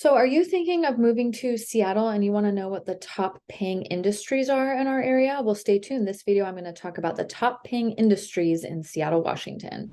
So are you thinking of moving to Seattle and you want to know what the top paying industries are in our area? Well, stay tuned. This video, I'm going to talk about the top paying industries in Seattle, Washington.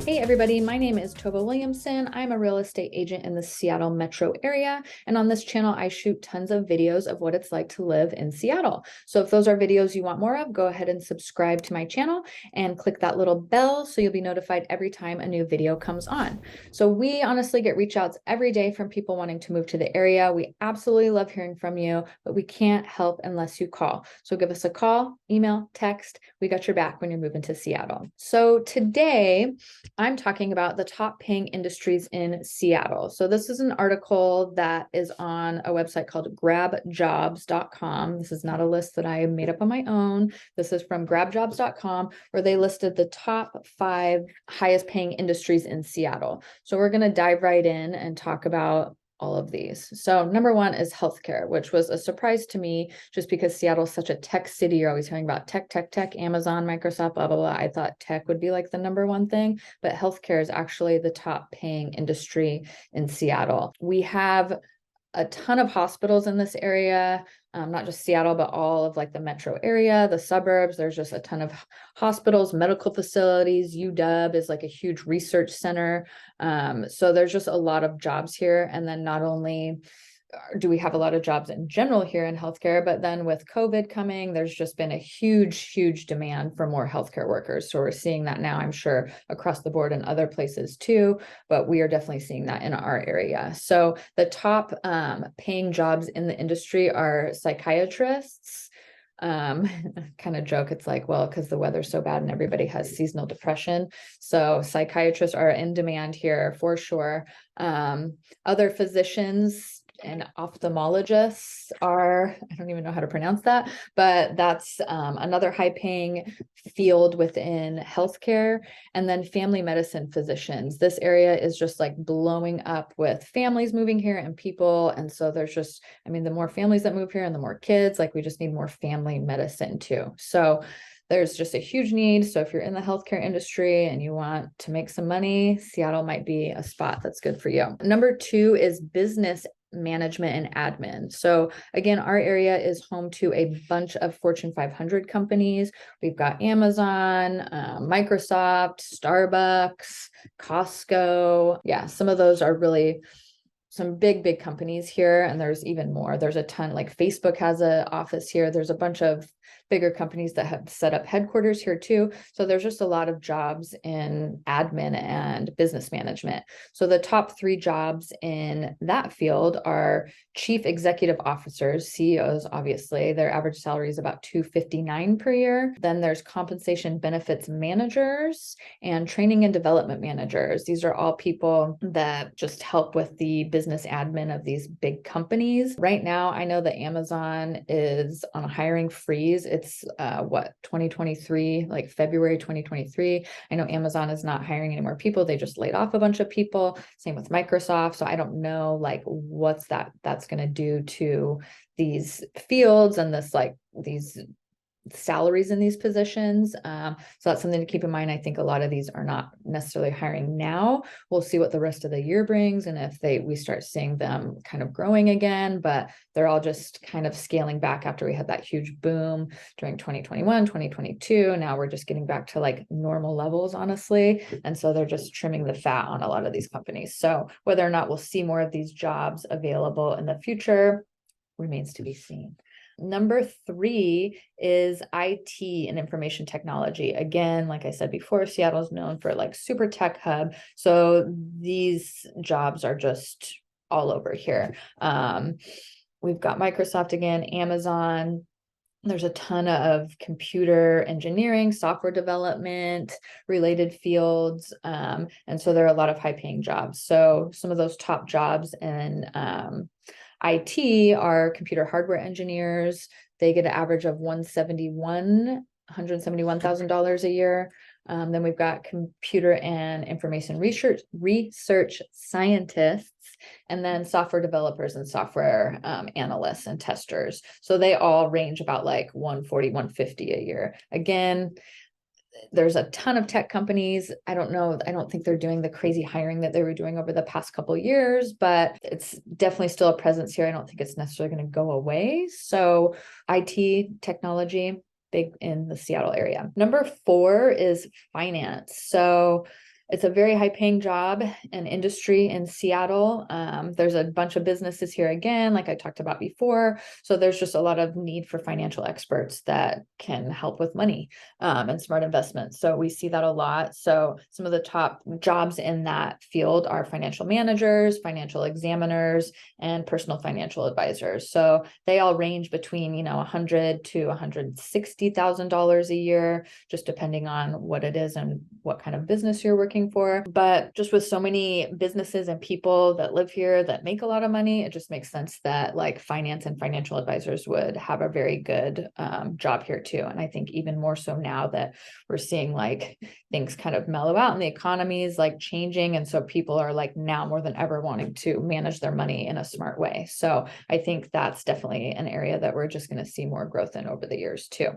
Hey everybody, my name is Tova Williamson. I'm a real estate agent in the Seattle metro area. And on this channel, I shoot tons of videos of what it's like to live in Seattle. So if those are videos you want more of, go ahead and subscribe to my channel and click that little bell so you'll be notified every time a new video comes on. So we honestly get reach outs every day from people wanting to move to the area. We absolutely love hearing from you, but we can't help unless you call. So give us a call, email, text. We got your back when you're moving to Seattle. So today, I'm talking about the top paying industries in Seattle. So this is an article that is on a website called grabjobs.com. This is not a list that I made up on my own. This is from grabjobs.com, where they listed the top 5 highest paying industries in Seattle. So we're going to dive right in and talk about all of these. So number 1 is healthcare, which was a surprise to me just because Seattle's such a tech city. You're always hearing about tech, Amazon, Microsoft, blah, blah, blah. I thought tech would be like the number 1 thing, but healthcare is actually the top paying industry in Seattle. We have a ton of hospitals in this area, not just Seattle, but all of like the metro area, the suburbs. There's just a ton of hospitals, medical facilities. UW is like a huge research center. So there's just a lot of jobs here. And then not only do we have a lot of jobs in general here in healthcare, but then with COVID coming, there's just been a huge demand for more healthcare workers. So we're seeing that now, I'm sure, across the board in other places too, but we are definitely seeing that in our area. So the top paying jobs in the industry are psychiatrists. Kind of joke, it's like, well, because the weather's so bad and everybody has seasonal depression. So psychiatrists are in demand here for sure. Other physicians and ophthalmologists are, I don't even know how to pronounce that, but that's another high paying field within healthcare. And then family medicine physicians. This area is just like blowing up with families moving here and people. And so there's just, I mean, the more families that move here and the more kids, like we just need more family medicine too. So there's just a huge need. So if you're in the healthcare industry and you want to make some money, Seattle might be a spot that's good for you. Number 2 is business management and admin. So again, our area is home to a bunch of Fortune 500 companies. We've got Amazon, Microsoft, Starbucks, Costco. Yeah, some of those are really some big companies here, and there's even more. There's a ton, like Facebook has an office here. There's a bunch of bigger companies that have set up headquarters here too. So there's just a lot of jobs in admin and business management. So the top 3 jobs in that field are chief executive officers, CEOs, obviously. Their average salary is about $259 per year. Then there's compensation benefits managers and training and development managers. These are all people that just help with the business admin of these big companies. Right now, I know that Amazon is on a hiring freeze. It's 2023, like February 2023. I know Amazon is not hiring any more people. They just laid off a bunch of people. Same with Microsoft. So I don't know like what's that's going to do to these fields and this like these salaries in these positions. So that's something to keep in mind. I think a lot of these are not necessarily hiring now. We'll see what the rest of the year brings and if we start seeing them kind of growing again, but they're all just kind of scaling back after we had that huge boom during 2021, 2022. Now we're just getting back to like normal levels, honestly. And so they're just trimming the fat on a lot of these companies. So whether or not we'll see more of these jobs available in the future remains to be seen. Number 3 is IT and information technology. Again, like I said before, Seattle is known for like super tech hub. So these jobs are just all over here. We've got Microsoft again, Amazon. There's a ton of computer engineering, software development related fields. And so there are a lot of high paying jobs. So some of those top jobs in IT are computer hardware engineers. They get an average of $171,000 a year. Then we've got computer and information research scientists, and then software developers and software analysts and testers. So they all range about like 140, 150 a year. Again, there's a ton of tech companies. I don't think they're doing the crazy hiring that they were doing over the past couple of years, but it's definitely still a presence here. I don't think it's necessarily going to go away. So IT, technology, big in the Seattle area. Number 4 is finance. So it's a very high paying job and industry in Seattle. There's a bunch of businesses here again, like I talked about before. So there's just a lot of need for financial experts that can help with money and smart investments. So we see that a lot. So some of the top jobs in that field are financial managers, financial examiners, and personal financial advisors. So they all range between, $100,000 to $160,000 a year, just depending on what it is and what kind of business you're working for. But just with so many businesses and people that live here that make a lot of money, it just makes sense that like finance and financial advisors would have a very good job here too. And I think even more so now that we're seeing like things kind of mellow out and the economy is like changing. And so people are like now more than ever wanting to manage their money in a smart way. So I think that's definitely an area that we're just going to see more growth in over the years too.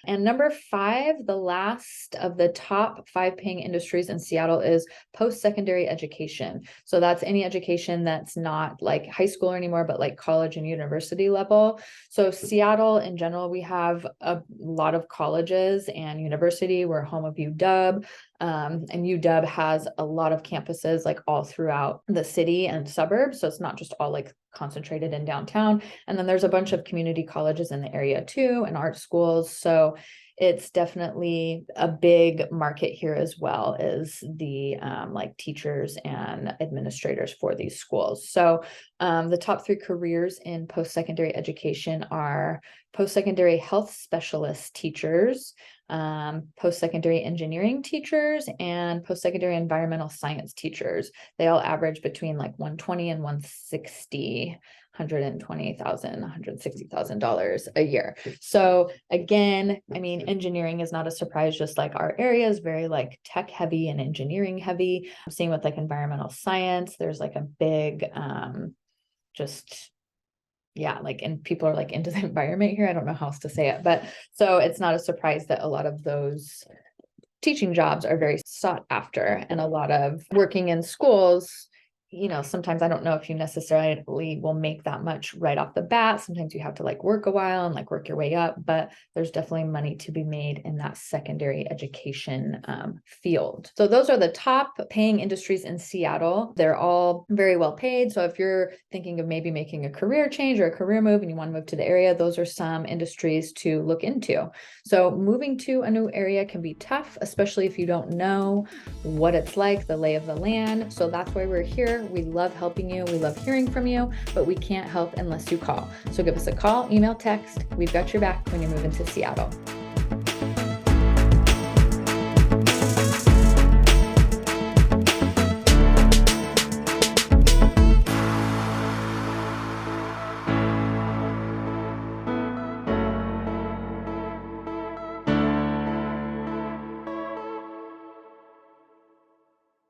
And number 5, the last of the top 5 paying industries in Seattle is post-secondary education. So that's any education that's not like high school anymore, but like college and university level. So Seattle in general, we have a lot of colleges and university. We're home of UW. And UW has a lot of campuses like all throughout the city and suburbs. So it's not just all like concentrated in downtown. And then there's a bunch of community colleges in the area too, and art schools. So it's definitely a big market here as well as the like teachers and administrators for these schools. So the top 3 careers in post-secondary education are post-secondary health specialist teachers, post-secondary engineering teachers, and post-secondary environmental science teachers. They all average between like 120 and 160. $120,000, $160,000 a year. So again, I mean, engineering is not a surprise, just like our area is very like tech heavy and engineering heavy. I'm seeing with like environmental science, there's like a big, and people are like into the environment here. I don't know how else to say it, but so it's not a surprise that a lot of those teaching jobs are very sought after, and a lot of working in schools. Sometimes I don't know if you necessarily will make that much right off the bat. Sometimes you have to like work a while and like work your way up, but there's definitely money to be made in that secondary education field. So those are the top paying industries in Seattle. They're all very well paid. So if you're thinking of maybe making a career change or a career move and you want to move to the area, those are some industries to look into. So moving to a new area can be tough, especially if you don't know what it's like, the lay of the land. So that's why we're here. We love helping you. We love hearing from you, but we can't help unless you call. So give us a call, email, text. We've got your back when you're moving to Seattle.